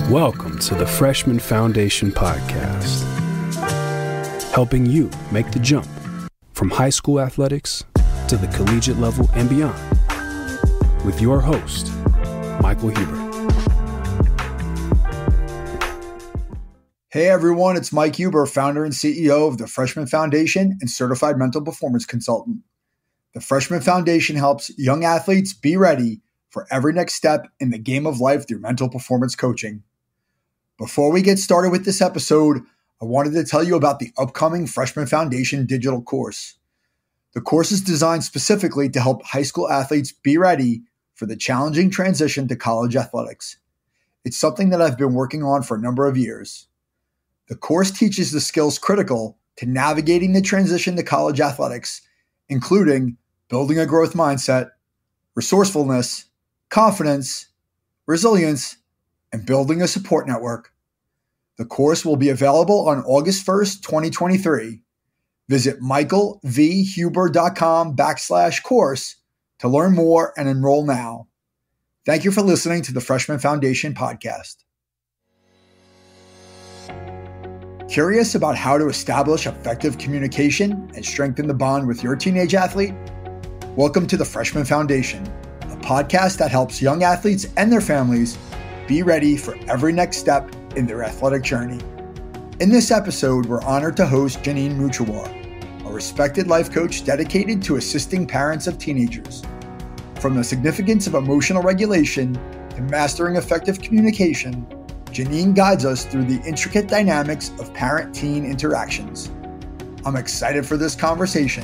Welcome to the Freshman Foundation Podcast, helping you make the jump from high school athletics to the collegiate level and beyond, with your host, Michael Huber. Hey everyone, it's Mike Huber, founder and CEO of the Freshman Foundation and certified mental performance consultant. The Freshman Foundation helps young athletes be ready for every next step in the game of life through mental performance coaching. Before we get started with this episode, I wanted to tell you about the upcoming Freshman Foundation digital course. The course is designed specifically to help high school athletes be ready for the challenging transition to college athletics. It's something that I've been working on for a number of years. The course teaches the skills critical to navigating the transition to college athletics, including building a growth mindset, resourcefulness, confidence, resilience, and building a support network. The course will be available on August 1st, 2023. Visit michaelvhuber.com/course to learn more and enroll now. Thank you for listening to the Freshman Foundation podcast. Curious about how to establish effective communication and strengthen the bond with your teenage athlete? Welcome to the Freshman Foundation, a podcast that helps young athletes and their families be ready for every next step in their athletic journey. In this episode, we're honored to host Jeanine Mouchawar, a respected life coach dedicated to assisting parents of teenagers. From the significance of emotional regulation to mastering effective communication, Jeanine guides us through the intricate dynamics of parent-teen interactions. I'm excited for this conversation.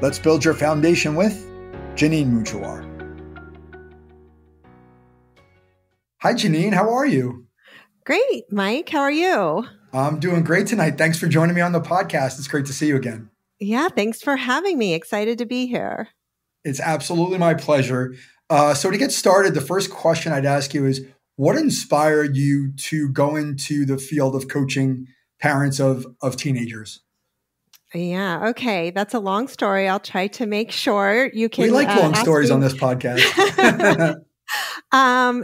Let's build your foundation with Jeanine Mouchawar. Hi, Jeanine. How are you? Great, Mike. How are you? I'm doing great tonight. Thanks for joining me on the podcast. It's great to see you again. Yeah, thanks for having me. Excited to be here. It's absolutely my pleasure. So to get started, the first question I'd ask you is, what inspired you to go into the field of coaching parents of teenagers? Yeah, okay. That's a long story. I'll try to make short. You can. We like long stories on this podcast.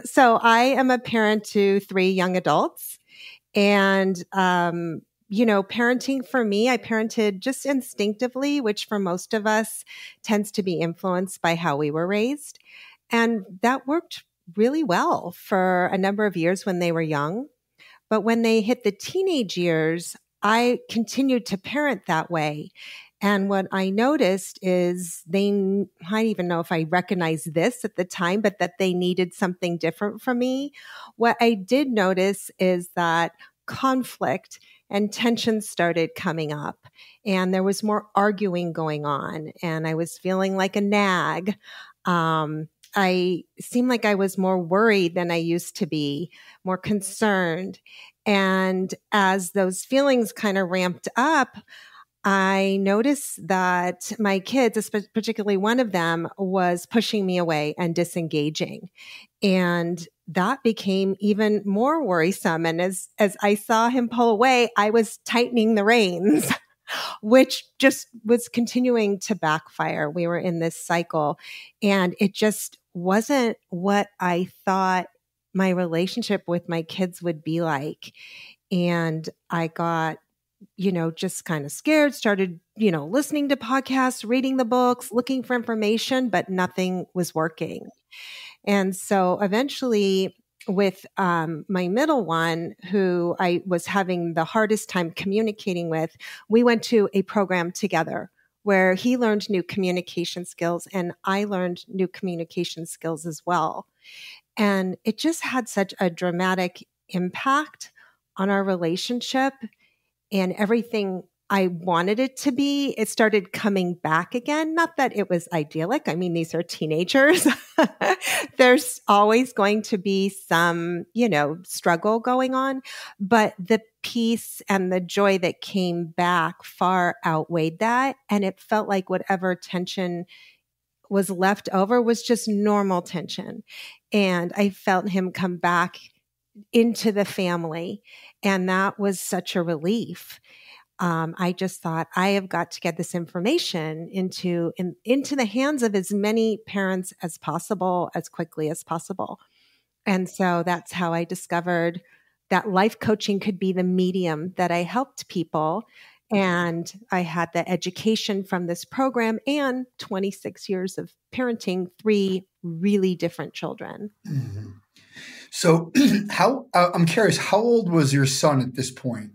So I am a parent to 3 young adults. And, parenting for me, I parented just instinctively, which for most of us tends to be influenced by how we were raised. And that worked really well for a number of years when they were young. But when they hit the teenage years, I continued to parent that way. And what I noticed is I don't even know if I recognized this at the time, but that they needed something different from me. What I did notice is that conflict and tension started coming up, and there was more arguing going on, and I was feeling like a nag. I seemed like I was more worried than I used to be, more concerned. And as those feelings kind of ramped up, I noticed that my kids, particularly one of them, was pushing me away and disengaging. And that became even more worrisome. And as I saw him pull away, I was tightening the reins, which just was continuing to backfire. We were in this cycle, and it just wasn't what I thought my relationship with my kids would be like. And I got, just kind of scared, started, listening to podcasts, reading the books, looking for information, but nothing was working. And so eventually with my middle one, who I was having the hardest time communicating with, we went to a program together where he learned new communication skills and I learned new communication skills as well. And it just had such a dramatic impact on our relationship and everything I wanted it to be. It started coming back again. Not that it was idyllic. I mean, these are teenagers. There's always going to be some, struggle going on, but the peace and the joy that came back far outweighed that. And it felt like whatever tension was left over was just normal tension. And I felt him come back into the family. And that was such a relief. I just thought I have got to get this information into the hands of as many parents as possible, as quickly as possible. And so that's how I discovered that life coaching could be the medium that I helped people. And I had the education from this program and 26 years of parenting 3 really different children. Mm-hmm. So I'm curious, how old was your son at this point?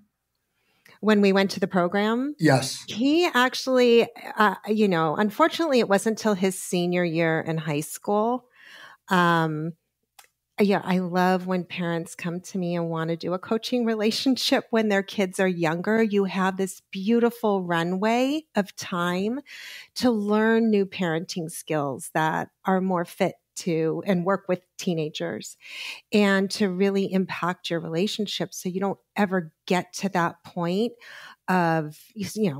When we went to the program? Yes. He actually, unfortunately, it wasn't until his senior year in high school. I love when parents come to me and want to do a coaching relationship when their kids are younger. You have this beautiful runway of time to learn new parenting skills that are more fit to and work with teenagers and to really impact your relationship so you don't ever get to that point of,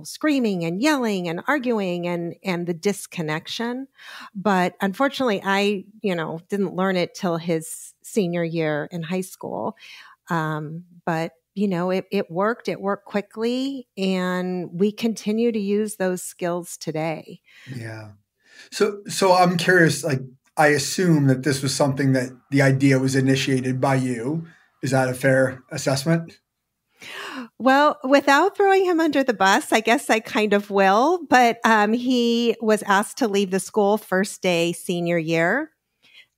screaming and yelling and arguing and the disconnection. But unfortunately, I, didn't learn it till his senior year in high school. But it worked. It worked quickly, and we continue to use those skills today. Yeah. So I'm curious, I assume that this was something that the idea was initiated by you. Is that a fair assessment? Well, without throwing him under the bus, I guess I kind of will. But he was asked to leave the school first day senior year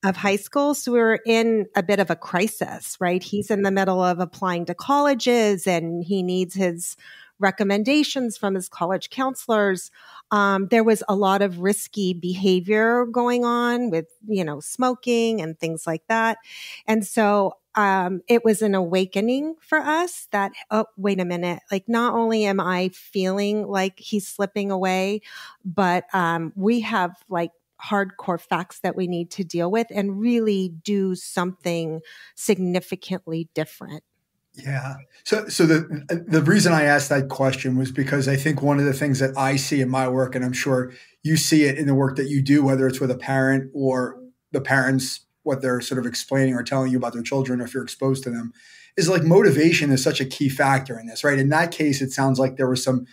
of high school. So we were in a bit of a crisis, right? He's in the middle of applying to colleges and he needs his recommendations from his college counselors. There was a lot of risky behavior going on with, smoking and things like that. And so it was an awakening for us that, oh, wait a minute, not only am I feeling like he's slipping away, but we have hardcore facts that we need to deal with and really do something significantly different. Yeah. So the reason I asked that question was because I think one of the things that I see in my work, and I'm sure you see it in the work that you do, whether it's with a parent or the parents, what they're sort of explaining or telling you about their children, or if you're exposed to them, is motivation is such a key factor in this, right? In that case, it sounds like there were some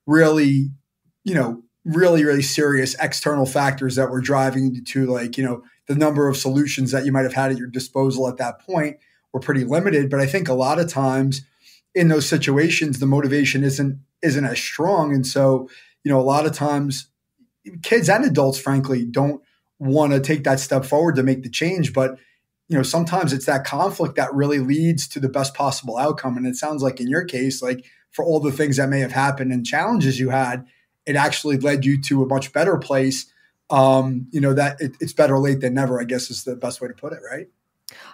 really, really, really serious external factors that were driving to the number of solutions that you might have had at your disposal at that point were pretty limited. But I think a lot of times in those situations, the motivation isn't as strong. And so, a lot of times kids and adults, frankly, don't want to take that step forward to make the change. But, sometimes it's that conflict that really leads to the best possible outcome. And it sounds like in your case, for all the things that may have happened and challenges you had, it actually led you to a much better place. That it's better late than never, I guess is the best way to put it, right?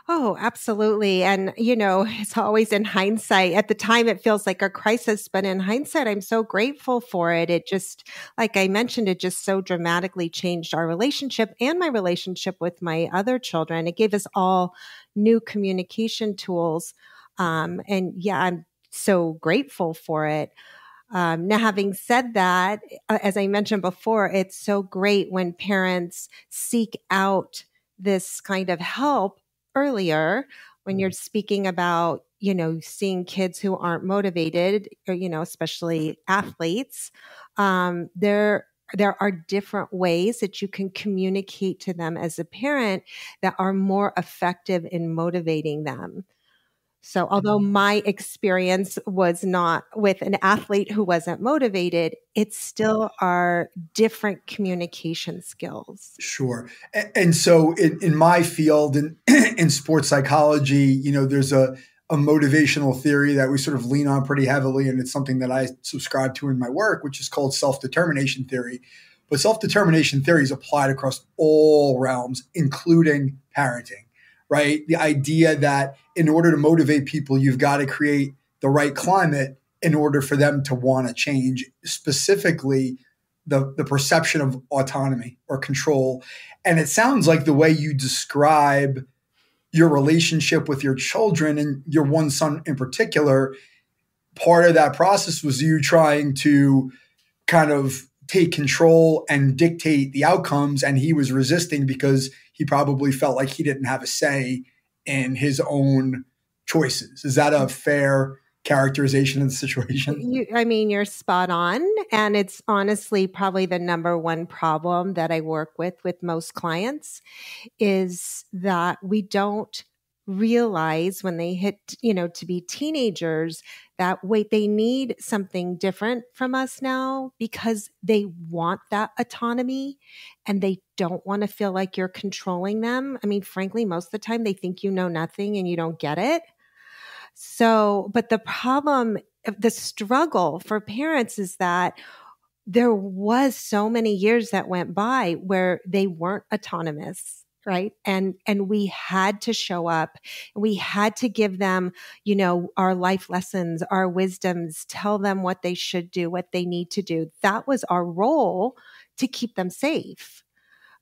Oh, absolutely. And, it's always in hindsight. At the time, it feels like a crisis, but in hindsight, I'm so grateful for it. It just, like I mentioned, it just so dramatically changed our relationship and my relationship with my other children. It gave us all new communication tools. And yeah, I'm so grateful for it. Now, having said that, as I mentioned before, it's so great when parents seek out this kind of help earlier when you're speaking about, seeing kids who aren't motivated, or, especially athletes. There are different ways that you can communicate to them as a parent that are more effective in motivating them. So although my experience was not with an athlete who wasn't motivated, it still are different communication skills. Sure. And so in my field, in sports psychology, there's a motivational theory that we sort of lean on pretty heavily. And it's something that I subscribe to in my work, which is called self-determination theory. But self-determination theory is applied across all realms, including parenting. Right? The idea that in order to motivate people, you've got to create the right climate in order for them to want to change, specifically the perception of autonomy or control. And it sounds like the way you describe your relationship with your children and your one son in particular, part of that process was you trying to kind of take control and dictate the outcomes. And he was resisting because he probably felt like he didn't have a say in his own choices. Is that a fair characterization of the situation. You're spot on. And it's honestly probably the number one problem that I work with most clients is that we don't realize when they hit, to be teenagers that they need something different from us now because they want that autonomy and they don't want to feel like you're controlling them. I mean, frankly, most of the time they think you know nothing and you don't get it. So, but the problem, the struggle for parents is that there was so many years that went by where they weren't autonomous, right? And we had to show up. We had to give them, our life lessons, our wisdoms, tell them what they should do, what they need to do. That was our role to keep them safe.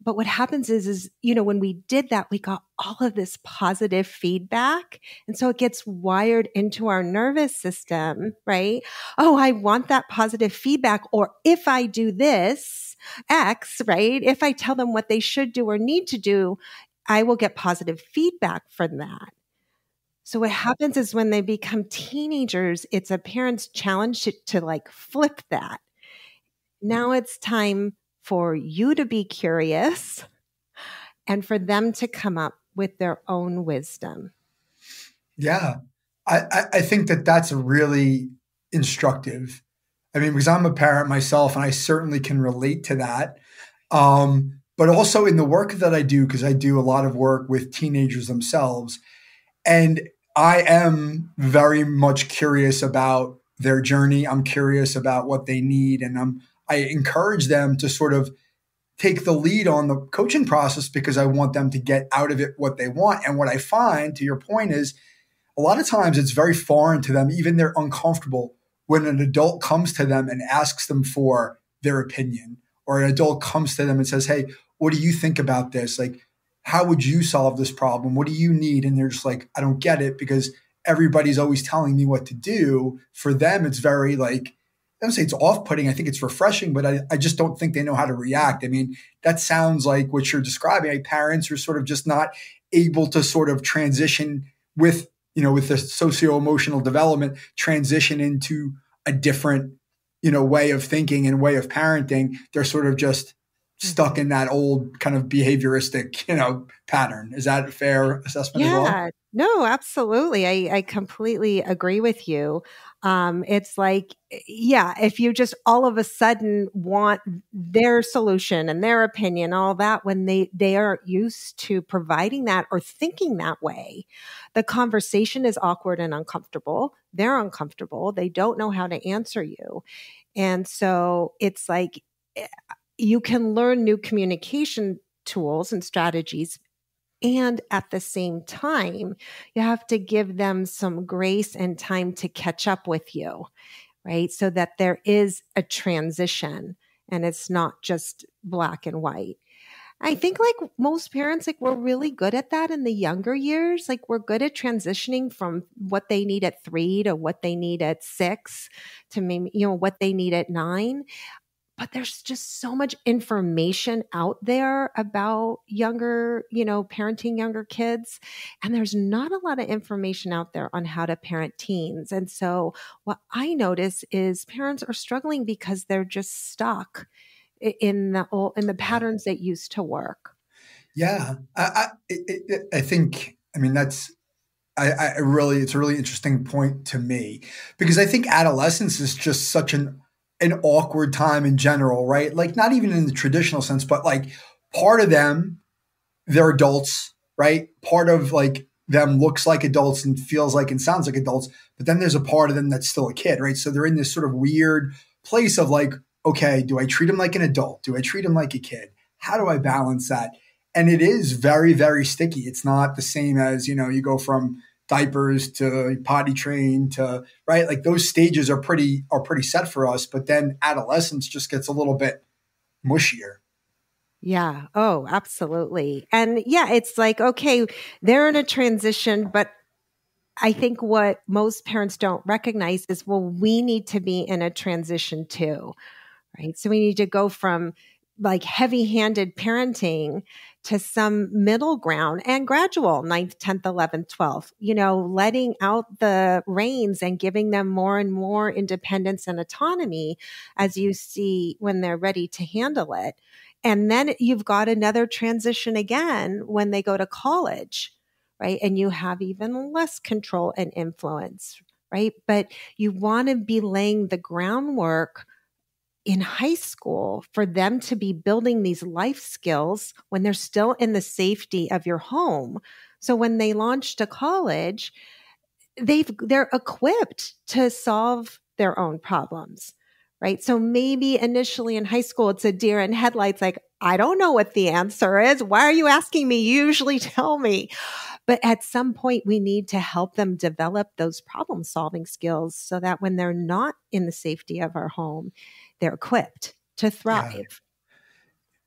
But what happens is, when we did that, we got all of this positive feedback. And so it gets wired into our nervous system, right? Oh, I want that positive feedback. Or if I do this, X, right? If I tell them what they should do or need to do, I will get positive feedback from that. So what happens is when they become teenagers, it's a parent's challenge to flip that. Now it's time for you to be curious and for them to come up with their own wisdom. Yeah. I think that's really instructive. I mean, because I'm a parent myself and I certainly can relate to that. But also in the work that I do, because I do a lot of work with teenagers themselves, and I am very much curious about their journey. I'm curious about what they need, and I encourage them to sort of take the lead on the coaching process because I want them to get out of it what they want. And what I find, to your point, is a lot of times it's very foreign to them, even they're uncomfortable when an adult comes to them and asks them for their opinion, or an adult comes to them and says, hey, what do you think about this? Like, how would you solve this problem? What do you need? And they're just like, I don't get it because everybody's always telling me what to do. For them, it's very I don't say it's off-putting. I think it's refreshing, but I just don't think they know how to react. I mean, that sounds like what you're describing. Like parents are sort of just not able to sort of transition with the socio-emotional development, transition into a different, way of thinking and way of parenting. They're sort of just stuck in that old kind of behavioristic, pattern. Is that a fair assessment as well? Yeah, no, absolutely. I completely agree with you. It's like, if you just all of a sudden want their solution and their opinion, all that, when they are used to providing that or thinking that way, the conversation is awkward and uncomfortable. They're uncomfortable. They don't know how to answer you. And so it's like you can learn new communication tools and strategies. And at the same time, you have to give them some grace and time to catch up with you, right? So that there is a transition and it's not just black and white. I think most parents, we're really good at that in the younger years. We're good at transitioning from what they need at 3 to what they need at 6 to maybe, what they need at 9. But there's just so much information out there about younger, parenting younger kids. And there's not a lot of information out there on how to parent teens. And so what I notice is parents are struggling because they're just stuck in the patterns that used to work. Yeah. I think, it's a really interesting point to me, because I think adolescence is just such an awkward time in general, right? Not even in the traditional sense, but part of them, they're adults, right? Part of them looks like adults and feels like and sounds like adults, but then there's a part of them that's still a kid, right? So they're in this sort of weird place of okay, do I treat them like an adult? Do I treat them like a kid? How do I balance that? And it is very, very sticky. It's not the same as, you go from diapers to potty trained to, right? Those stages are pretty set for us, but then adolescence just gets a little bit mushier. Yeah. Oh, absolutely. And it's okay, they're in a transition, but I think what most parents don't recognize is, we need to be in a transition too, right? So we need to go from like heavy-handed parenting to some middle ground and gradual 9th, 10th, 11th, 12th, letting out the reins and giving them more and more independence and autonomy as you see when they're ready to handle it. And then you've got another transition again when they go to college, right? And you have even less control and influence, right? But you want to be laying the groundwork in high school for them to be building these life skills when they're still in the safety of your home. So when they launch to college, they're equipped to solve their own problems, right? So maybe initially in high school, it's a deer in headlights, like, I don't know what the answer is. Why are you asking me? You usually tell me. But at some point, we need to help them develop those problem solving skills so that when they're not in the safety of our home, they're equipped to thrive.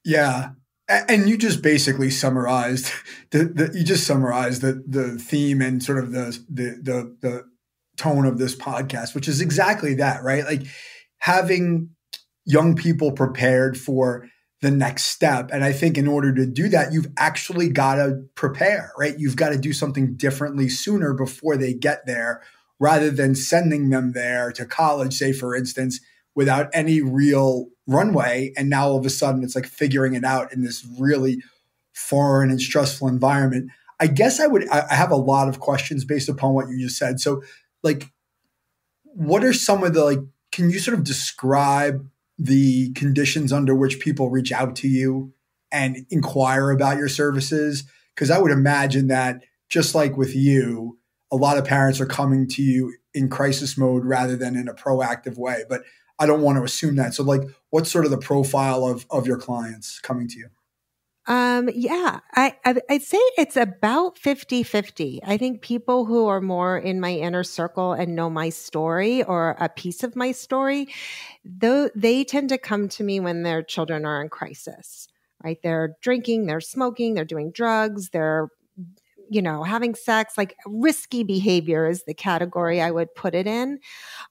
Yeah. And you just basically summarized the theme and sort of the tone of this podcast, which is exactly that, right? Like having young people prepared for the next step. And I think in order to do that, you've actually got to prepare, right? You've got to do something differently sooner before they get there, rather than sending them there to college, say, for instance, without any real runway. And now all of a sudden it's like figuring it out in this really foreign and stressful environment. I guess I have a lot of questions based upon what you just said. So like, what are some of can you sort of describe the conditions under which people reach out to you and inquire about your services? Because I would imagine that just like with you, a lot of parents are coming to you in crisis mode rather than in a proactive way. But I don't want to assume that. So like, what's sort of the profile of your clients coming to you? I'd say it's about 50-50. I think people who are more in my inner circle and know my story or a piece of my story, though they tend to come to me when their children are in crisis, right? They're drinking, they're smoking, they're doing drugs, they're having sex, like risky behavior is the category I would put it in.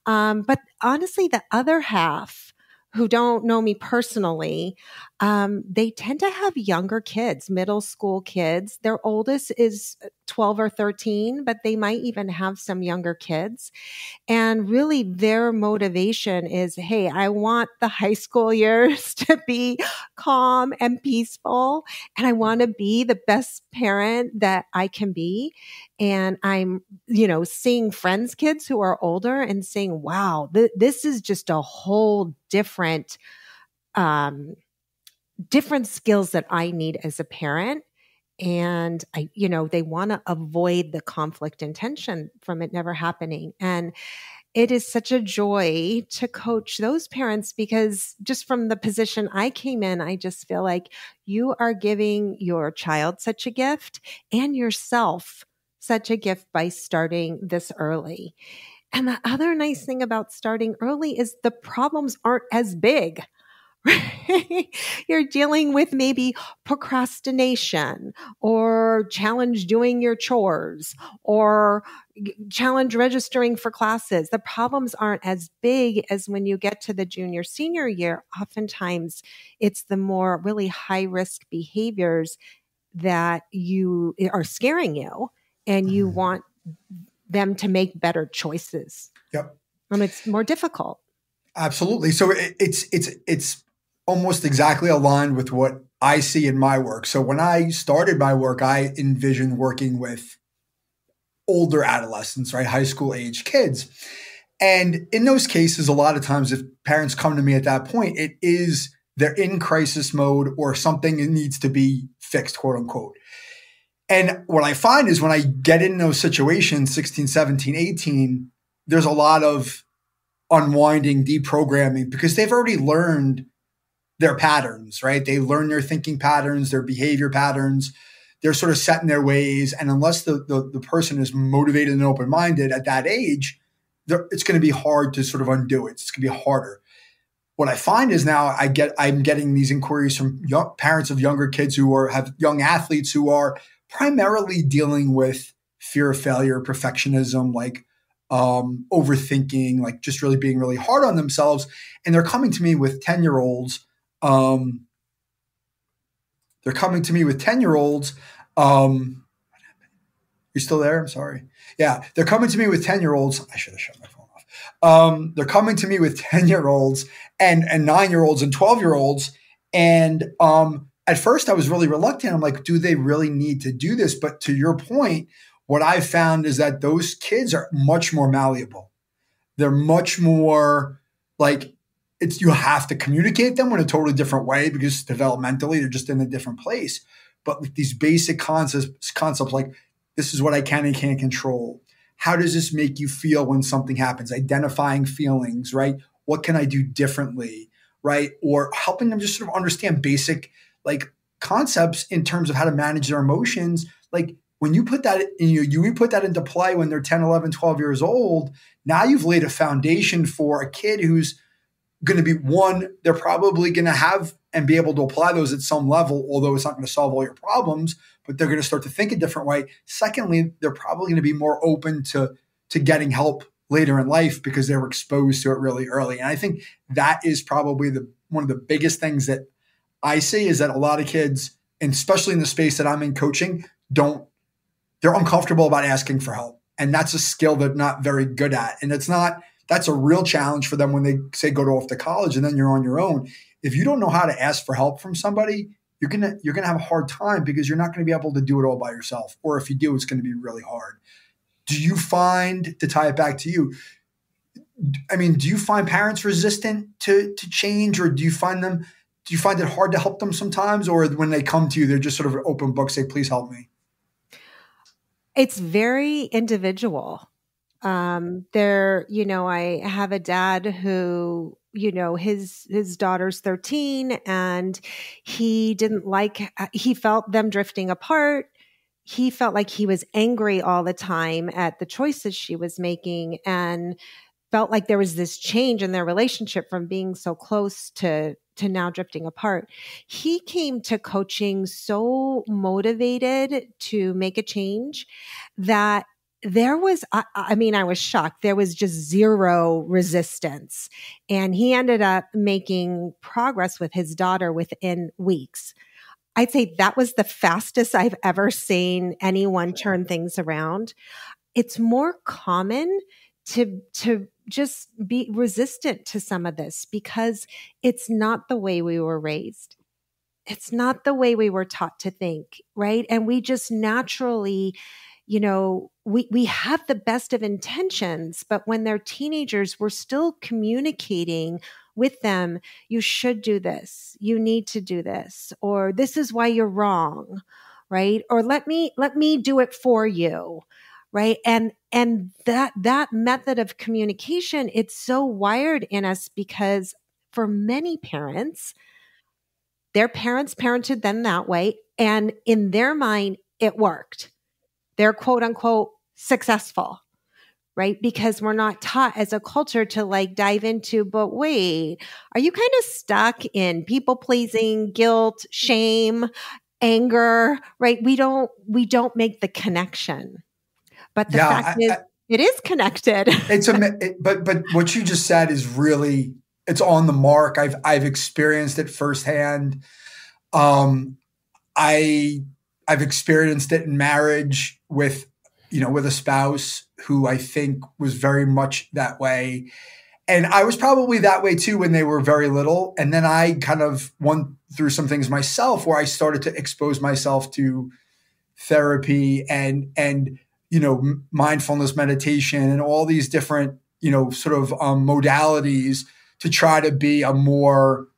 But honestly, the other half who don't know me personally, they tend to have younger kids, middle school kids. Their oldest is 12 or 13, but they might even have some younger kids. And really their motivation is, hey, I want the high school years to be calm and peaceful. And I want to be the best parent that I can be. And I'm, seeing friends' kids who are older and saying, wow, this is just a whole different skills that I need as a parent. And they want to avoid the conflict and tension from it never happening. And it is such a joy to coach those parents because just from the position I came in, I just feel like you are giving your child such a gift and yourself such a gift by starting this early. And the other nice thing about starting early is the problems aren't as big. You're dealing with maybe procrastination or challenge doing your chores or challenge registering for classes. The problems aren't as big as when you get to the junior, senior year. Oftentimes it's the more really high risk behaviors that you are scaring you and you want them to make better choices. Yep. And it's more difficult. Absolutely. So it's almost exactly aligned with what I see in my work. So when I started my work, I envisioned working with older adolescents, right? High school age kids. And in those cases, a lot of times if parents come to me at that point, it is they're in crisis mode or something needs to be fixed, quote unquote. And what I find is when I get in those situations, 16, 17, 18, there's a lot of unwinding, deprogramming, because they've already learned their patterns, right? They learn their thinking patterns, their behavior patterns. They're sort of set in their ways. And unless the person is motivated and open-minded at that age, it's going to be hard to sort of undo it. It's going to be harder. What I find is now I'm getting these inquiries from parents of younger kids who have young athletes who are primarily dealing with fear of failure, perfectionism, like overthinking, like just really being really hard on themselves. And they're coming to me with 10-year-olds they're coming to me with 10-year-olds. You still there? I'm sorry. Yeah, they're coming to me with 10-year-olds. I should have shut my phone off. They're coming to me with 10-year-olds and 9-year-olds and 12-year-olds. And at first I was really reluctant. I'm like, do they really need to do this? But to your point, what I've found is that those kids are much more malleable. They're much more like, you have to communicate them in a totally different way because developmentally they're just in a different place. But with these basic concepts like, this is what I can and can't control. How does this make you feel when something happens? Identifying feelings, right? What can I do differently, right? Or helping them just sort of understand basic like concepts in terms of how to manage their emotions. Like when you put that in you put that into play when they're 10, 11, 12 years old, now you've laid a foundation for a kid who's going to be they're probably going to have and be able to apply those at some level, although it's not going to solve all your problems, but they're going to start to think a different way. Secondly, they're probably going to be more open to getting help later in life because they were exposed to it really early. And I think that is probably one of the biggest things that I see is that a lot of kids, and especially in the space that I'm in coaching, they're uncomfortable about asking for help. And that's a skill they're not very good at. And that's a real challenge for them when they say go off to college and then you're on your own. If you don't know how to ask for help from somebody, you're gonna have a hard time because you're not going to be able to do it all by yourself. Or if you do, it's going to be really hard. Do you find, to tie it back to you, I mean, do you find parents resistant to change, or do you find it hard to help them sometimes? Or when they come to you, they're just sort of an open book, say, please help me? It's very individual. I have a dad who, his daughter's 13 and he felt them drifting apart. He felt like he was angry all the time at the choices she was making and felt like there was this change in their relationship from being so close to now drifting apart. He came to coaching so motivated to make a change that there was, I was shocked. There was just zero resistance. And he ended up making progress with his daughter within weeks. I'd say that was the fastest I've ever seen anyone turn things around. It's more common to just be resistant to some of this because it's not the way we were raised. It's not the way we were taught to think, right? And we just naturally, we have the best of intentions, but when they're teenagers, we're still communicating with them. You should do this. You need to do this, or this is why you're wrong, right? Or let me do it for you, right? And that method of communication, it's so wired in us because for many parents, their parents parented them that way, and in their mind, it worked. They're quote unquote successful, right? Because we're not taught as a culture to dive into, but wait, are you kind of stuck in people pleasing, guilt, shame, anger, right? We don't make the connection. But the fact is, it is connected. But what you just said is really, it's on the mark. I've experienced it firsthand. I've experienced it in marriage with a spouse who I think was very much that way. And I was probably that way too when they were very little. And then I kind of went through some things myself where I started to expose myself to therapy and mindfulness meditation and all these different, modalities to try to be a more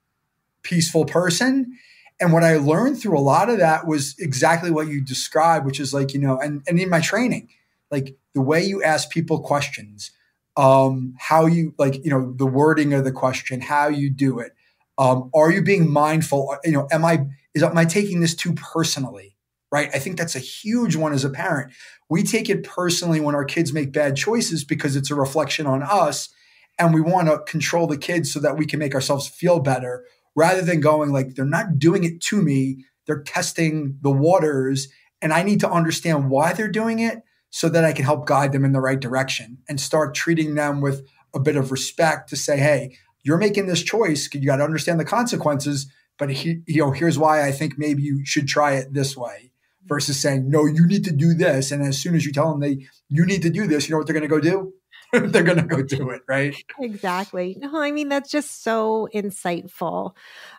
peaceful person. And what I learned through a lot of that was exactly what you described, which is and in my training, the way you ask people questions, how you the wording of the question, how you do it. Are you being mindful? Am I taking this too personally? Right. I think that's a huge one as a parent. We take it personally when our kids make bad choices because it's a reflection on us. And we want to control the kids so that we can make ourselves feel better rather than going they're not doing it to me. They're testing the waters and I need to understand why they're doing it so that I can help guide them in the right direction and start treating them with a bit of respect to say, hey, you're making this choice. You got to understand the consequences. but here's why I think maybe you should try it this way, versus saying, no, you need to do this. And as soon as you tell them you need to do this, you know what they're going to go do? They're going to go do it, right? Exactly. No, I mean, that's just so insightful.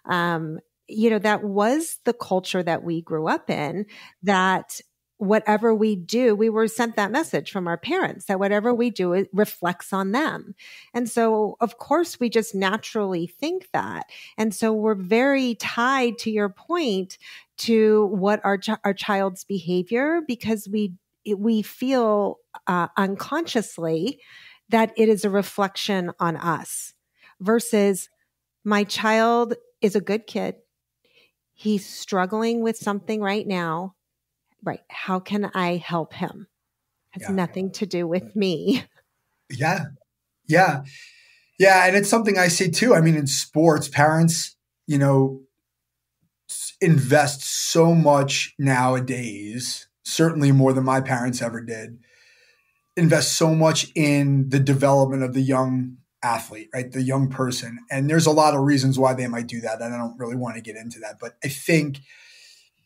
That was the culture that we grew up in, that whatever we do, we were sent that message from our parents that whatever we do, it reflects on them. And so, of course, we just naturally think that. And so we're very tied, to your point, to what our child's behavior, because we feel unconsciously that it is a reflection on us, versus my child is a good kid. He's struggling with something right now. Right. How can I help him? It has nothing to do with me. Yeah. Yeah. Yeah. And it's something I say too. I mean, in sports, parents, invest so much nowadays, certainly more than my parents ever did, invest so much in the development of the young athlete, right? The young person. And there's a lot of reasons why they might do that. And I don't really want to get into that, but I think,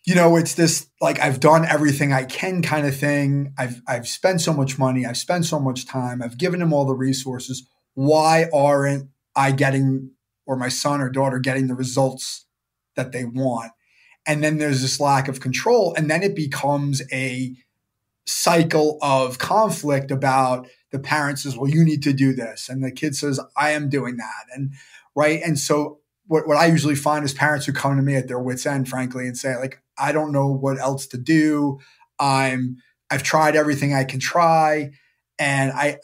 it's this, like, I've done everything I can kind of thing. I've spent so much money. I've spent so much time. I've given them all the resources. Why aren't I getting, or my son or daughter getting the results that they want? And then there's this lack of control. And then it becomes a cycle of conflict about the parent says, well, you need to do this. And the kid says, I am doing that. And right. And so what I usually find is parents who come to me at their wit's end, frankly, and say, like, I don't know what else to do. I've tried everything I can try. And I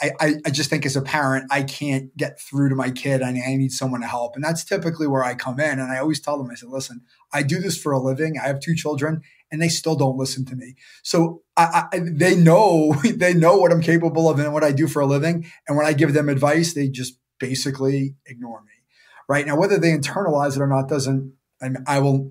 just think as a parent, I can't get through to my kid. I need someone to help. And that's typically where I come in. And I always tell them, I said, listen, I do this for a living. I have 2 children and they still don't listen to me. So they know what I'm capable of and what I do for a living. And when I give them advice, they just basically ignore me. Right now, whether they internalize it or not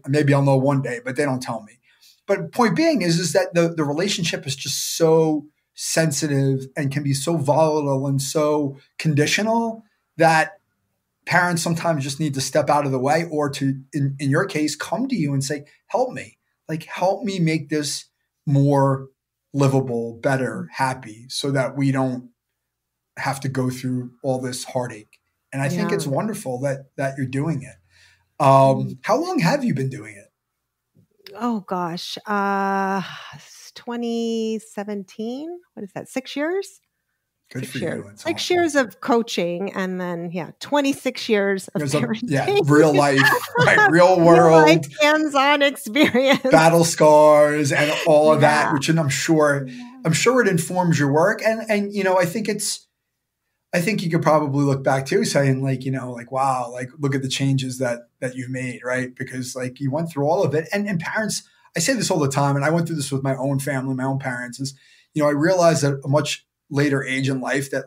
maybe I'll know one day, but they don't tell me. But point being is that the relationship is just so sensitive and can be so volatile and so conditional that parents sometimes just need to step out of the way, or to, in your case, come to you and say, help me, help me make this more livable, better, happy, so that we don't have to go through all this heartache. And I think it's wonderful that you're doing it. How long have you been doing it? Oh gosh, 2017. What is that? 6 years? Good for you. 6 years of coaching, and then 26 years of parenting. Real life, right? Real world, real life, hands-on experience, battle scars, and all of that. Which, and I'm sure it informs your work. And I think you could probably look back too, saying wow, look at the changes that you've made, right? Because you went through all of it. And parents, I say this all the time, and I went through this with my own family, my own parents, is, I realized at a much later age in life that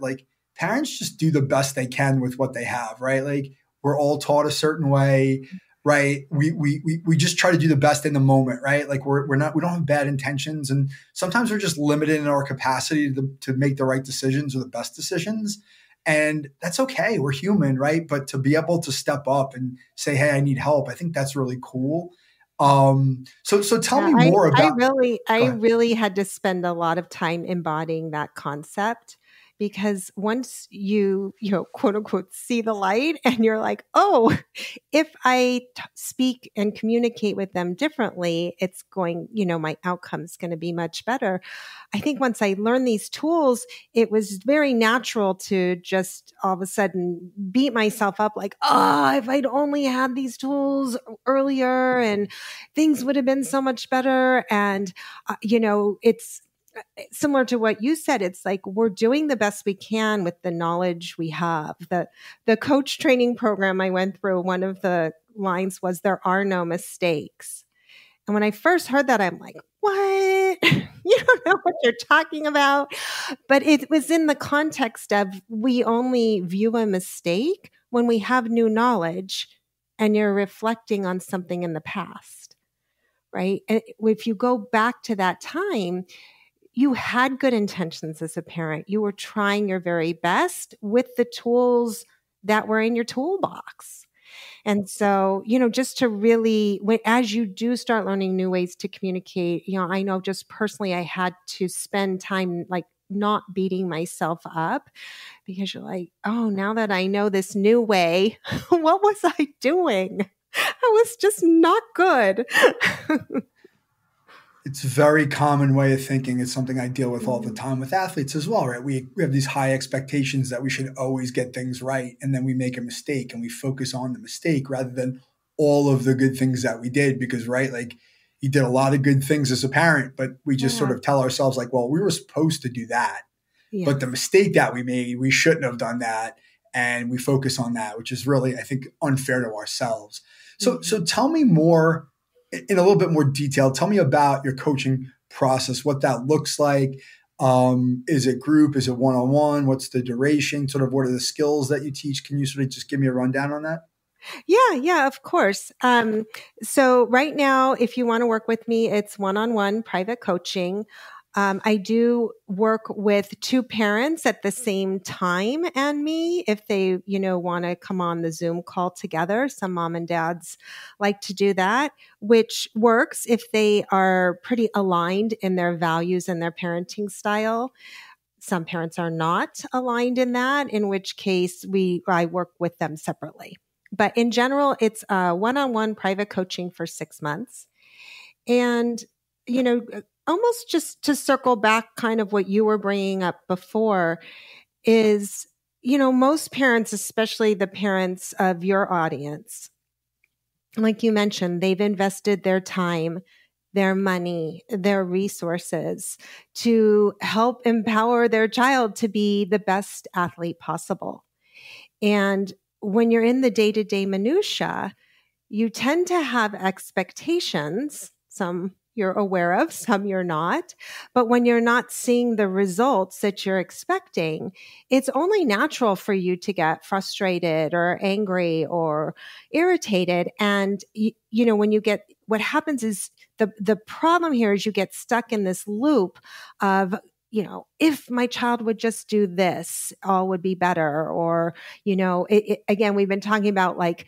parents just do the best they can with what they have, right? We're all taught a certain way, right? We just try to do the best in the moment, right? we don't have bad intentions. And sometimes we're just limited in our capacity to make the right decisions or the best decisions. And that's okay. We're human, right? But to be able to step up and say, hey, I need help, I think that's really cool. So tell me more about. I really had to spend a lot of time embodying that concept, because once you quote unquote see the light and you're like, oh, if I speak and communicate with them differently, it's going, my outcome's going to be much better. I think once I learned these tools, it was very natural to just all of a sudden beat myself up if I'd only had these tools earlier and things would have been so much better. And, it's similar to what you said. It's we're doing the best we can with the knowledge we have. The coach training program I went through, one of the lines was, there are no mistakes. And when I first heard that, I'm like, what? You don't know what you're talking about. But it was in the context of, we only view a mistake when we have new knowledge and you're reflecting on something in the past, right? And if you go back to that time, you had good intentions as a parent. You were trying your very best with the tools that were in your toolbox. And so, just to really, as you do start learning new ways to communicate, I know just personally, I had to spend time like not beating myself up, because you're like, oh, now that I know this new way, what was I doing? I was just not good. It's a very common way of thinking. It's something I deal with all the time with athletes as well, right? We have these high expectations that we should always get things right. And then we make a mistake and we focus on the mistake rather than all of the good things that we did. Because, right, like you did a lot of good things as a parent, but we just sort of tell ourselves like, well, we were supposed to do that. Yeah. But the mistake that we made, we shouldn't have done that. And we focus on that, which is really, I think, unfair to ourselves. So tell me more in a little bit more detail. Tell me about your coaching process, what that looks like. Is it group? Is it one-on-one? What's the duration? Sort of what are the skills that you teach? Can you sort of just give me a rundown on that? Yeah, of course. So right now, if you want to work with me, it's one-on-one private coaching. I do work with two parents at the same time and me if they, want to come on the Zoom call together. Some mom and dads like to do that, which works if they are pretty aligned in their values and their parenting style. Some parents are not aligned in that, in which case I work with them separately. But in general, it's one-on-one private coaching for 6 months. And, almost just to circle back kind of what you were bringing up before is, most parents, especially the parents of your audience, like you mentioned, they've invested their time, their money, their resources to help empower their child to be the best athlete possible. And when you're in the day-to-day minutia, you tend to have expectations, some you're aware of, some you're not. But when you're not seeing the results that you're expecting, it's only natural for you to get frustrated or angry or irritated. And, what happens is the problem here is you get stuck in this loop of, if my child would just do this, all would be better. Or, again, we've been talking about like,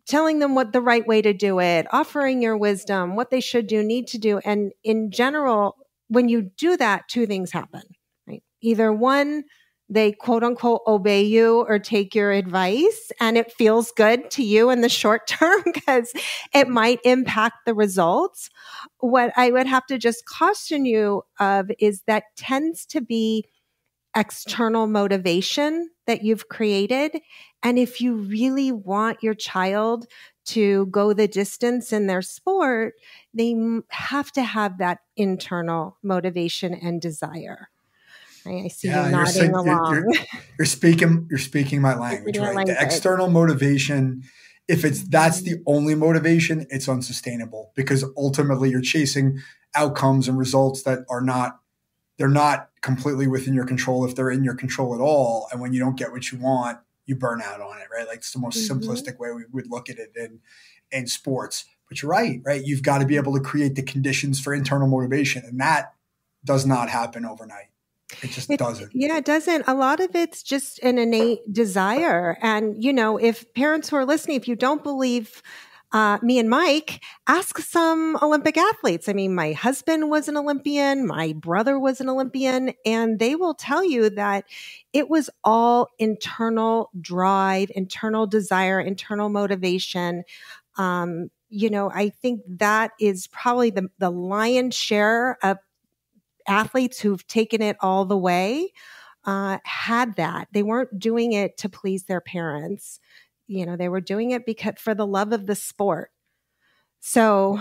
telling them what the right way to do it, offering your wisdom, what they should do, need to do. And in general, when you do that, two things happen, right? Either one, they quote unquote obey you or take your advice, and it feels good to you in the short term because it might impact the results. What I would have to just caution you of is that tends to be external motivation that you've created. And if you really want your child to go the distance in their sport, they have to have that internal motivation and desire. Right? I see you nodding along. You're speaking my language, right? The external motivation, if that's the only motivation, it's unsustainable because ultimately you're chasing outcomes and results that they're not completely within your control if they're in your control at all. And when you don't get what you want, you burn out on it, right? Like it's the most simplistic way we would look at it in sports. But you're right? You've got to be able to create the conditions for internal motivation. And that does not happen overnight. It just doesn't. Yeah, it doesn't. A lot of it's just an innate desire. And, if parents who are listening, if you don't believe me and Mike, ask some Olympic athletes. I mean, my husband was an Olympian, my brother was an Olympian, and they will tell you that it was all internal drive, internal desire, internal motivation. I think that is probably the lion's share of athletes who've taken it all the way had that. They weren't doing it to please their parents. They were doing it for the love of the sport. So,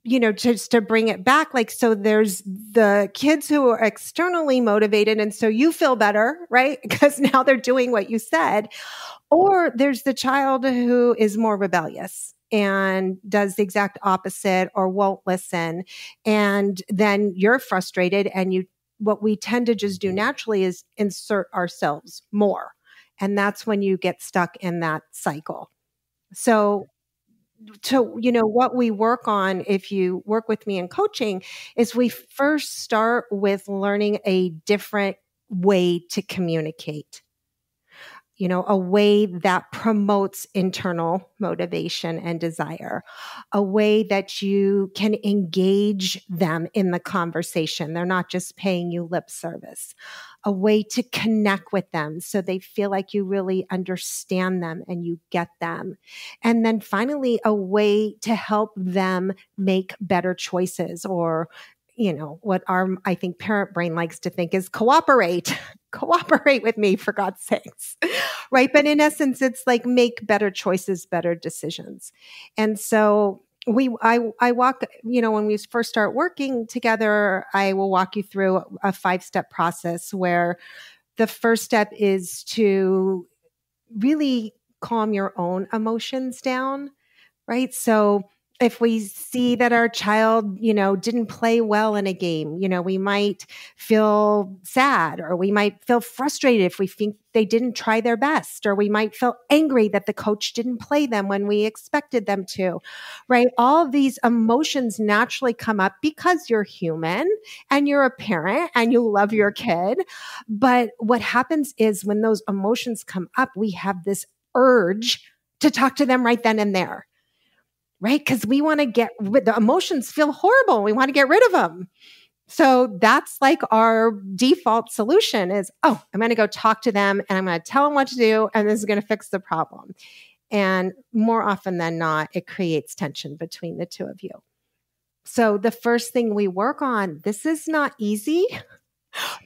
just to bring it back, so there's the kids who are externally motivated. And so you feel better, right? Because now they're doing what you said. Or there's the child who is more rebellious and does the exact opposite or won't listen. And then you're frustrated. And what we tend to just do naturally is insert ourselves more. And that's when you get stuck in that cycle. So what we work on, if you work with me in coaching, is we first start with learning a different way to communicate. a way that promotes internal motivation and desire, a way that you can engage them in the conversation. They're not just paying you lip service, a way to connect with them so they feel like you really understand them and you get them. And then finally, a way to help them make better choices, or what I think parent brain likes to think is cooperate with me, for God's sakes. Right. But in essence, it's like make better choices, better decisions. And so I walk, when we first start working together, I will walk you through a 5-step process where the first step is to really calm your own emotions down. Right. So if we see that our child, didn't play well in a game, we might feel sad, or we might feel frustrated if we think they didn't try their best, or we might feel angry that the coach didn't play them when we expected them to, right? All of these emotions naturally come up because you're human and you're a parent and you love your kid. But what happens is when those emotions come up, we have this urge to talk to them right then and there. Right? Because we want to the emotions feel horrible. We want to get rid of them. So that's like our default solution is, I'm going to go talk to them and I'm going to tell them what to do. And this is going to fix the problem. And more often than not, it creates tension between the two of you. So the first thing we work on, this is not easy,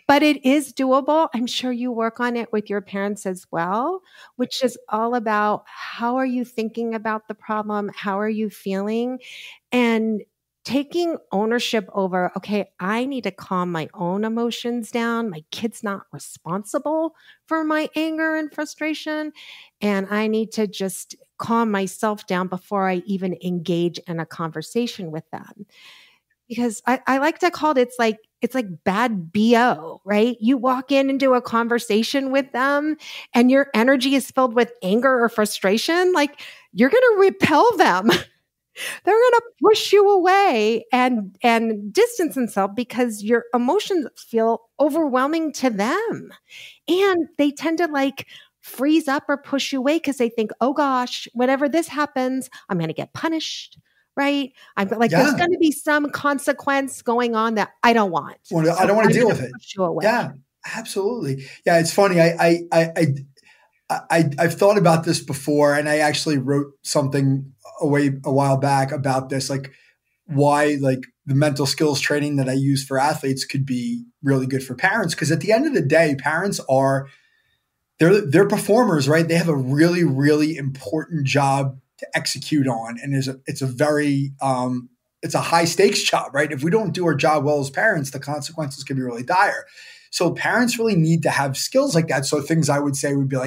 but it is doable. I'm sure you work on it with your parents as well, which is all about how are you thinking about the problem? How are you feeling? And taking ownership over, okay, I need to calm my own emotions down. My kid's not responsible for my anger and frustration. And I need to just calm myself down before I even engage in a conversation with them. Because I like to call it, it's like bad BO, right? You walk in and do a conversation with them and your energy is filled with anger or frustration, like you're going to repel them. They're going to push you away and distance themselves because your emotions feel overwhelming to them. And they tend to freeze up or push you away because they think, oh gosh, whenever this happens, I'm going to get punished. Right? I'm like, there's going to be some consequence going on that I don't want. Well, I don't want to deal with it. Yeah, absolutely. Yeah, it's funny. I've thought about this before, and I actually wrote something a while back about this, why the mental skills training that I use for athletes could be really good for parents. Because at the end of the day, parents they're performers, right? They have a really, really important job to execute on. And it's a high stakes job, right? If we don't do our job well as parents, the consequences can be really dire. So parents really need to have skills like that. So things I would say would be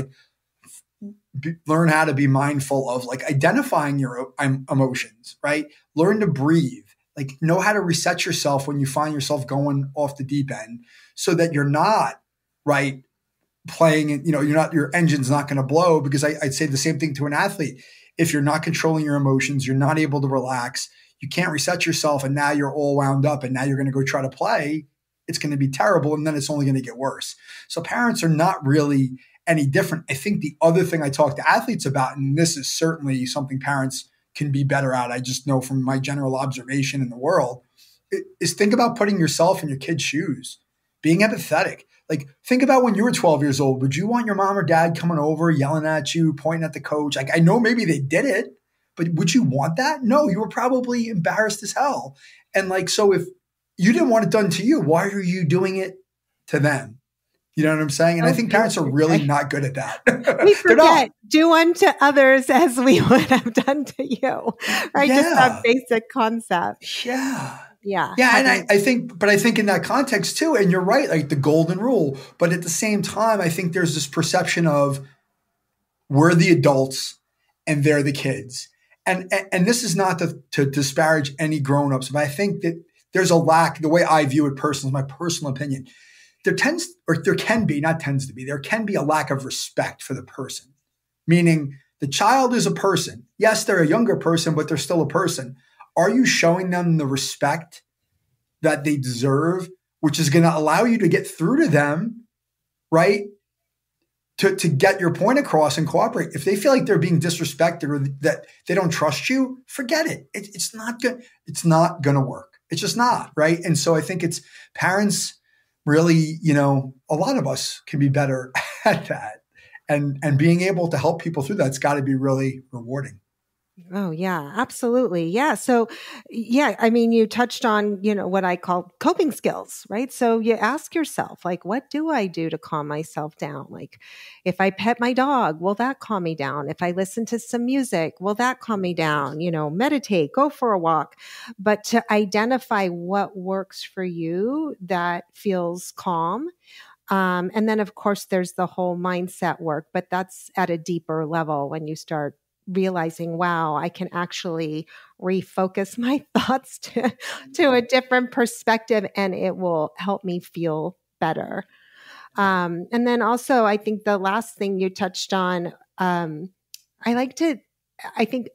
learn how to be mindful of identifying your emotions, right? Learn to breathe, know how to reset yourself when you find yourself going off the deep end so that you're not, right, playing, your engine's not going to blow. Because I'd say the same thing to an athlete. If you're not controlling your emotions, you're not able to relax, you can't reset yourself, and now you're all wound up, and now you're going to go try to play, it's going to be terrible, and then it's only going to get worse. So parents are not really any different. I think the other thing I talk to athletes about, and this is certainly something parents can be better at, I just know from my general observation in the world, is think about putting yourself in your kid's shoes, being empathetic. Think about when you were 12 years old. Would you want your mom or dad coming over, yelling at you, pointing at the coach? I know maybe they did it, but would you want that? No, you were probably embarrassed as hell. And so if you didn't want it done to you, why are you doing it to them? You know what I'm saying? And I think parents are really not good at that. We forget, do unto others as we would have done to you, right? Yeah. Just that basic concept. Yeah. Yeah. Yeah. And I think in that context too, and you're right, the golden rule, but at the same time, I think there's this perception of we're the adults and they're the kids. And this is not to disparage any grownups, but I think that there's a lack, the way I view it personally, my personal opinion, there can be a lack of respect for the person, meaning the child is a person. Yes, they're a younger person, but they're still a person. Are you showing them the respect that they deserve, which is going to allow you to get through to them, right? to get your point across and cooperate. If they feel like they're being disrespected or that they don't trust you, forget it. It's not good. It's not going to work. It's just not, right? And so I think it's parents really, a lot of us can be better at that. And being able to help people through that's got to be really rewarding. Oh, yeah, absolutely. Yeah. So, yeah, I mean, you touched on, what I call coping skills, right? So you ask yourself, like, what do I do to calm myself down? Like, if I pet my dog, will that calm me down? If I listen to some music, will that calm me down? Meditate, go for a walk. But to identify what works for you that feels calm. And then, of course, there's the whole mindset work, but that's at a deeper level when you start realizing, wow, I can actually refocus my thoughts to a different perspective and it will help me feel better. And then also, I think the last thing you touched on, I think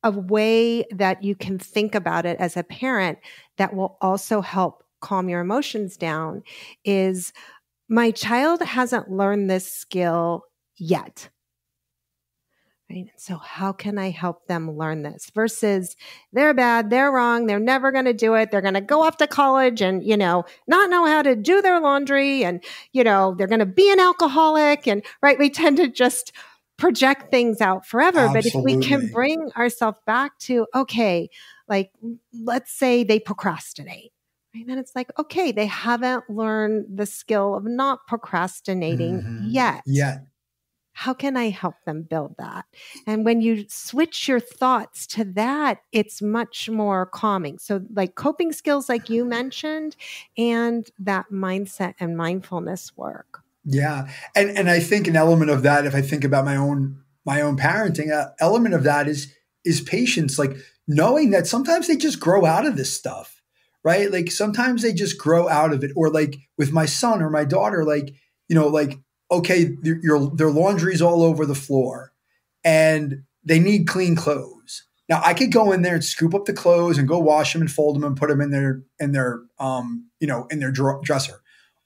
a way that you can think about it as a parent that will also help calm your emotions down is my child hasn't learned this skill yet. Right? So how can I help them learn this versus they're bad, they're wrong, they're never going to do it. They're going to go off to college and, not know how to do their laundry and, they're going to be an alcoholic. And right, we tend to just project things out forever. Absolutely. But if we can bring ourselves back to, okay, like let's say they procrastinate. Right? Then it's like, okay, they haven't learned the skill of not procrastinating yet. How can I help them build that? And when you switch your thoughts to that, it's much more calming. So like coping skills, like you mentioned, and that mindset and mindfulness work. Yeah. And I think an element of that, if I think about my own parenting, an element of that is patience, like knowing that sometimes they just grow out of this stuff, right? Like sometimes they just grow out of it. Or like with my son or my daughter, okay, their laundry's all over the floor and they need clean clothes. Now I could go in there and scoop up the clothes and go wash them and fold them and put them in their dresser.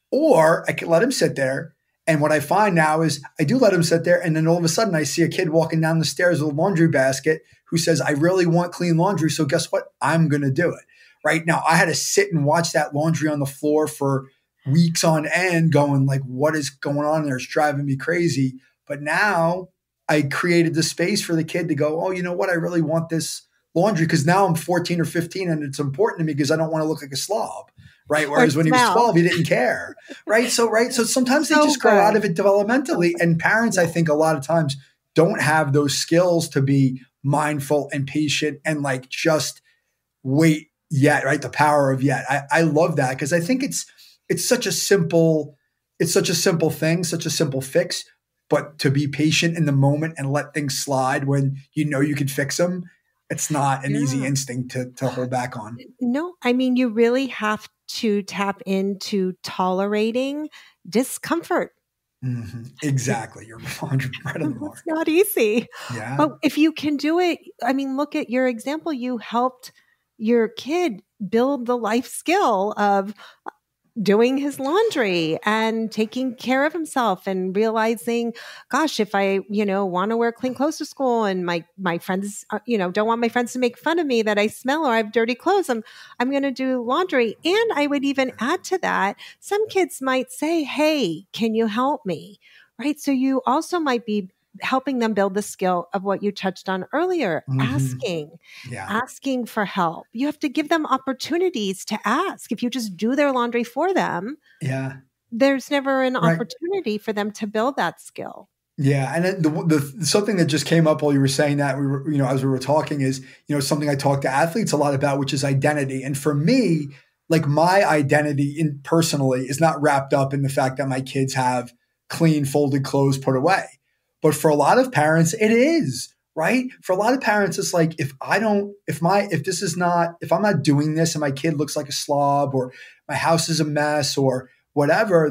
Or I could let them sit there. And what I find now is I do let them sit there. And then all of a sudden I see a kid walking down the stairs with a laundry basket who says, I really want clean laundry. So guess what? I'm going to do it. Right now I had to sit and watch that laundry on the floor for weeks on end going like, what is going on there? It's driving me crazy. But now I created the space for the kid to go, oh, you know what? I really want this laundry because now I'm 14 or 15 and it's important to me because I don't want to look like a slob. Right. Whereas when he was 12, he didn't care. Right. So sometimes they just grow out of it developmentally. And parents, I think a lot of times don't have those skills to be mindful and patient and like just wait yet. Right. The power of yet. I love that because I think it's such a simple thing, such a simple fix, but to be patient in the moment and let things slide when you can fix them, it's not an easy instinct to hold back on. No, I mean, you really have to tap into tolerating discomfort. Mm-hmm. Exactly. You're 100% right on the mark. It's not easy. Yeah. But if you can do it, I mean, look at your example. You helped your kid build the life skill of doing his laundry and taking care of himself and realizing, gosh, if I, want to wear clean clothes to school and my friends, don't want my friends to make fun of me that I smell or I have dirty clothes, I'm going to do laundry. And I would even add to that, some kids might say, hey, can you help me? Right. So you also might be helping them build the skill of what you touched on earlier, asking for help. You have to give them opportunities to ask. If you just do their laundry for them, there's never an opportunity for them to build that skill. Yeah. And the something that just came up while you were saying that, we were, as we were talking is, something I talk to athletes a lot about, which is identity. And for me, like my identity personally is not wrapped up in the fact that my kids have clean folded clothes put away. But for a lot of parents, it is, right? For a lot of parents, it's like, if I'm not doing this and my kid looks like a slob or my house is a mess or whatever,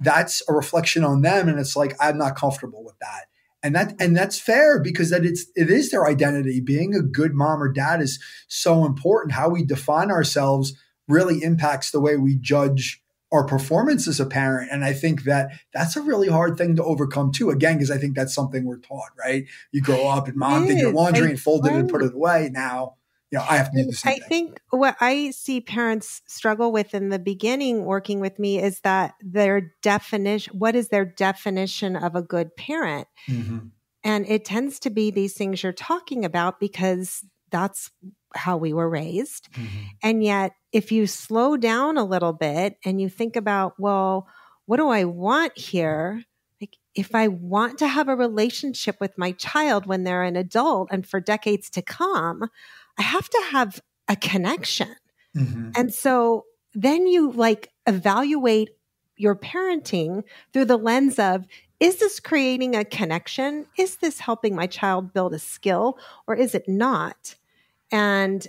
that's a reflection on them. And it's like, I'm not comfortable with that. And that's fair because it is their identity. Being a good mom or dad is so important. How we define ourselves really impacts the way we judge our performance as a parent. And I think that that's a really hard thing to overcome too. Again, because I think that's something we're taught, right? You grow up and mom did your laundry and folded it and put it away. Now, I have to do the same thing. I think what I see parents struggle with in the beginning working with me is that what is their definition of a good parent? Mm-hmm. And it tends to be these things you're talking about because that's how we were raised. Mm-hmm. And yet, if you slow down a little bit and you think about, well, what do I want here? Like, if I want to have a relationship with my child when they're an adult and for decades to come, I have to have a connection. Mm-hmm. And so then you evaluate your parenting through the lens of, is this creating a connection? Is this helping my child build a skill, or is it not? And,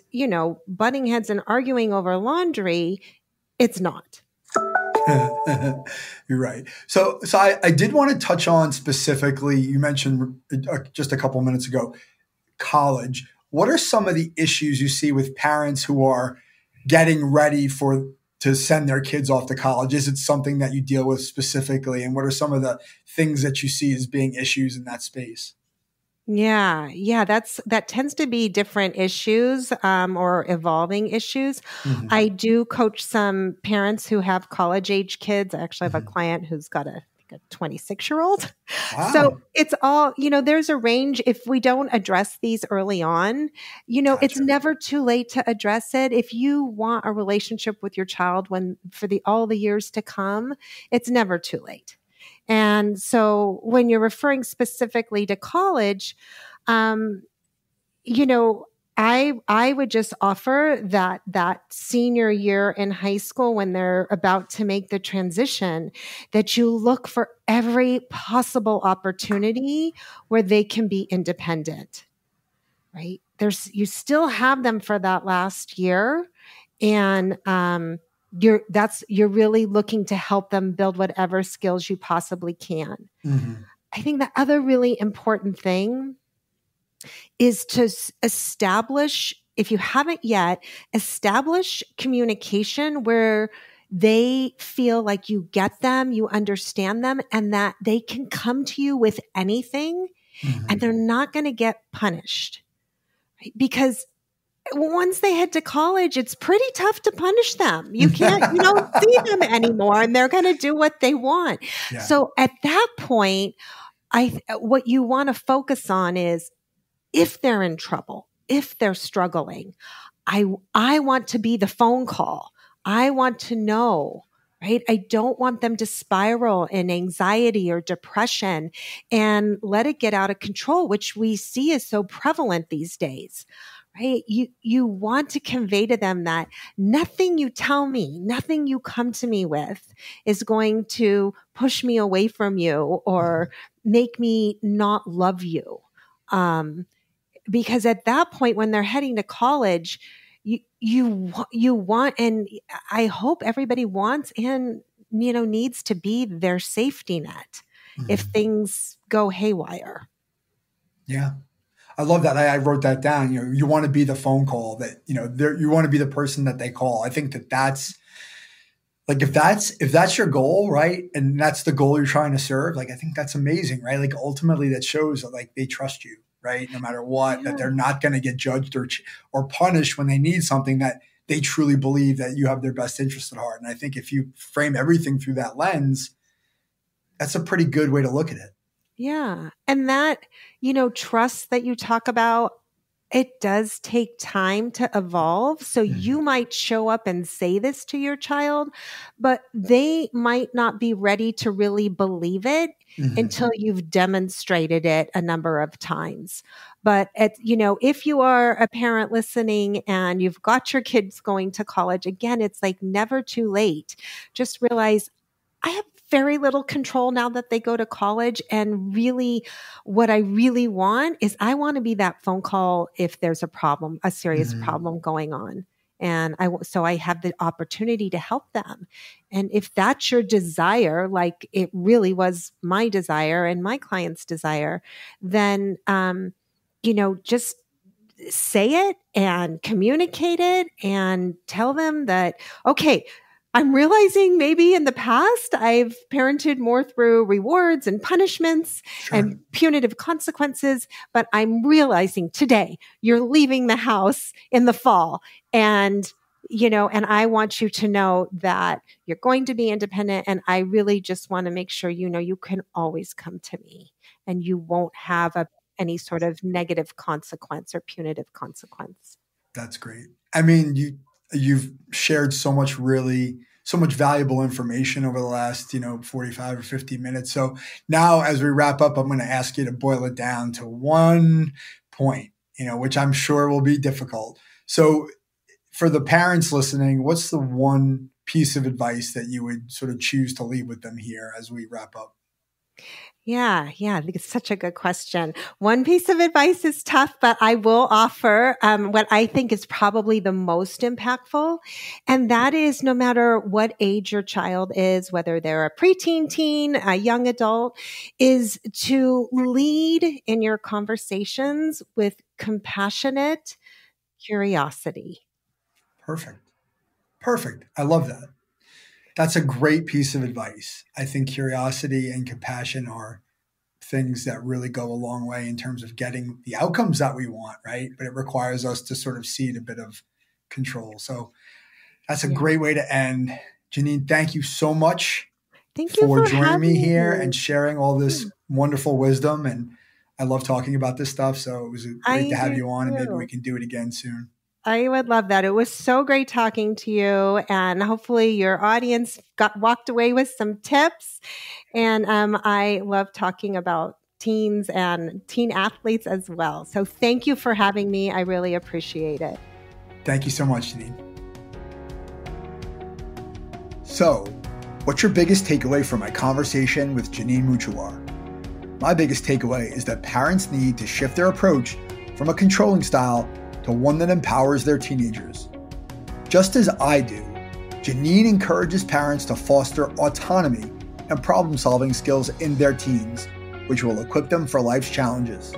butting heads and arguing over laundry, it's not. You're right. So I did want to touch on specifically, you mentioned just a couple minutes ago, college. What are some of the issues you see with parents who are getting ready to send their kids off to college? Is it something that you deal with specifically? And what are some of the things that you see as being issues in that space? Yeah. That tends to be different issues or evolving issues. Mm-hmm. I do coach some parents who have college age kids. I actually have a client who's got a 26-year-old. Wow. So it's all, there's a range. If we don't address these early on, gotcha. It's never too late to address it. If you want a relationship with your child for all the years to come, it's never too late. And so when you're referring specifically to college, I would just offer that senior year in high school, when they're about to make the transition, that you look for every possible opportunity where they can be independent, right? You still have them for that last year, and you're really looking to help them build whatever skills you possibly can. Mm-hmm. I think the other really important thing is to establish, if you haven't yet, establish communication where they feel like you get them, you understand them, and that they can come to you with anything, mm-hmm. and they're not going to get punished. Right? Because once they head to college, it's pretty tough to punish them. You don't see them anymore, and they're going to do what they want. Yeah. So at that point, what you want to focus on is, if they're in trouble, if they're struggling, I want to be the phone call. I want to know, right? I don't want them to spiral in anxiety or depression and let it get out of control, which we see is so prevalent these days. Right? You want to convey to them that nothing you tell me, nothing you come to me with is going to push me away from you or make me not love you. Because at that point, when they're heading to college, you want, and I hope everybody wants and, needs to be their safety net, mm-hmm. if things go haywire. Yeah. I love that. I wrote that down. You want to be the phone call that, you want to be the person that they call. I think that's like, if that's your goal, right? And that's the goal you're trying to serve. Like, I think that's amazing, right? Like, ultimately that shows that they trust you, right? No matter what, that they're not going to get judged or punished when they need something, that they truly believe that you have their best interest at heart. And I think if you frame everything through that lens, that's a pretty good way to look at it. Yeah. And that, trust that you talk about, it does take time to evolve. So mm-hmm. you might show up and say this to your child, but they might not be ready to really believe it mm-hmm. until you've demonstrated it a number of times. But if you are a parent listening and you've got your kids going to college, again, it's never too late. Just realize, I have very little control now that they go to college. And really, what I really want is, I want to be that phone call if there's a problem, a serious mm-hmm. problem going on. And so I have the opportunity to help them. And if that's your desire, like it really was my desire and my client's desire, then, just say it and communicate it and tell them that, okay, I'm realizing maybe in the past I've parented more through rewards and punishments and punitive consequences, but I'm realizing today you're leaving the house in the fall and and I want you to know that you're going to be independent. And I really just want to make sure you can always come to me and you won't have any sort of negative consequence or punitive consequence. That's great. I mean, you've shared so much valuable information over the last, 45 or 50 minutes. So now as we wrap up, I'm going to ask you to boil it down to one point, which I'm sure will be difficult. So for the parents listening, what's the one piece of advice that you would sort of choose to leave with them here as we wrap up? Yeah. I think it's such a good question. One piece of advice is tough, but I will offer what I think is probably the most impactful. And that is no matter what age your child is, whether they're a preteen, teen, a young adult, is to lead in your conversations with compassionate curiosity. Perfect. I love that. That's a great piece of advice. I think curiosity and compassion are things that really go a long way in terms of getting the outcomes that we want, right? But it requires us to sort of cede a bit of control. So that's a great way to end. Jeanine, thank you so much for joining me here and sharing all this wonderful wisdom. And I love talking about this stuff. So it was great to have you on, and maybe we can do it again soon. I would love that. It was so great talking to you, and hopefully your audience walked away with some tips. And I love talking about teens and teen athletes as well. So thank you for having me. I really appreciate it. Thank you so much, Jeanine. So, what's your biggest takeaway from my conversation with Jeanine Mouchawar? My biggest takeaway is that parents need to shift their approach from a controlling style to one that empowers their teenagers. Just as I do, Jeanine encourages parents to foster autonomy and problem-solving skills in their teens, which will equip them for life's challenges.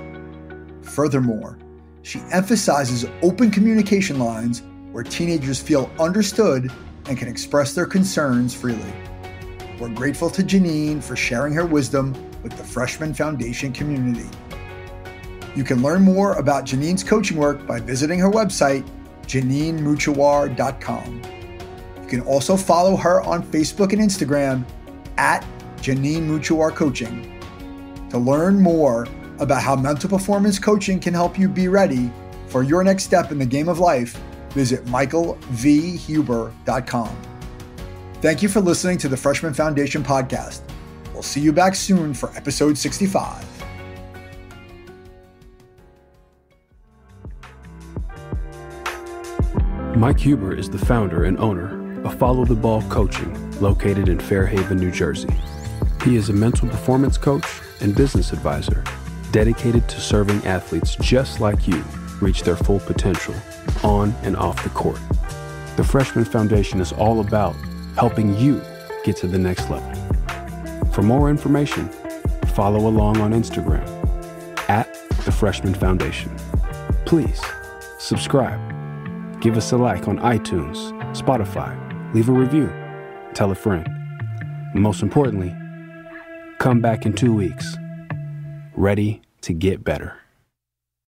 Furthermore, she emphasizes open communication lines where teenagers feel understood and can express their concerns freely. We're grateful to Jeanine for sharing her wisdom with the Freshman Foundation community. You can learn more about Jeanine's coaching work by visiting her website, JeanineMouchawar.com. You can also follow her on Facebook and Instagram at Jeanine Mouchawar Coaching. To learn more about how mental performance coaching can help you be ready for your next step in the game of life, visit michaelvhuber.com. Thank you for listening to the Freshman Foundation podcast. We'll see you back soon for episode 65. Mike Huber is the founder and owner of Follow the Ball Coaching, located in Fairhaven, New Jersey. He is a mental performance coach and business advisor dedicated to serving athletes just like you reach their full potential on and off the court. The Freshman Foundation is all about helping you get to the next level. For more information, follow along on Instagram at the Freshman Foundation. Please subscribe. Give us a like on iTunes, Spotify, leave a review, tell a friend. And most importantly, come back in 2 weeks, ready to get better.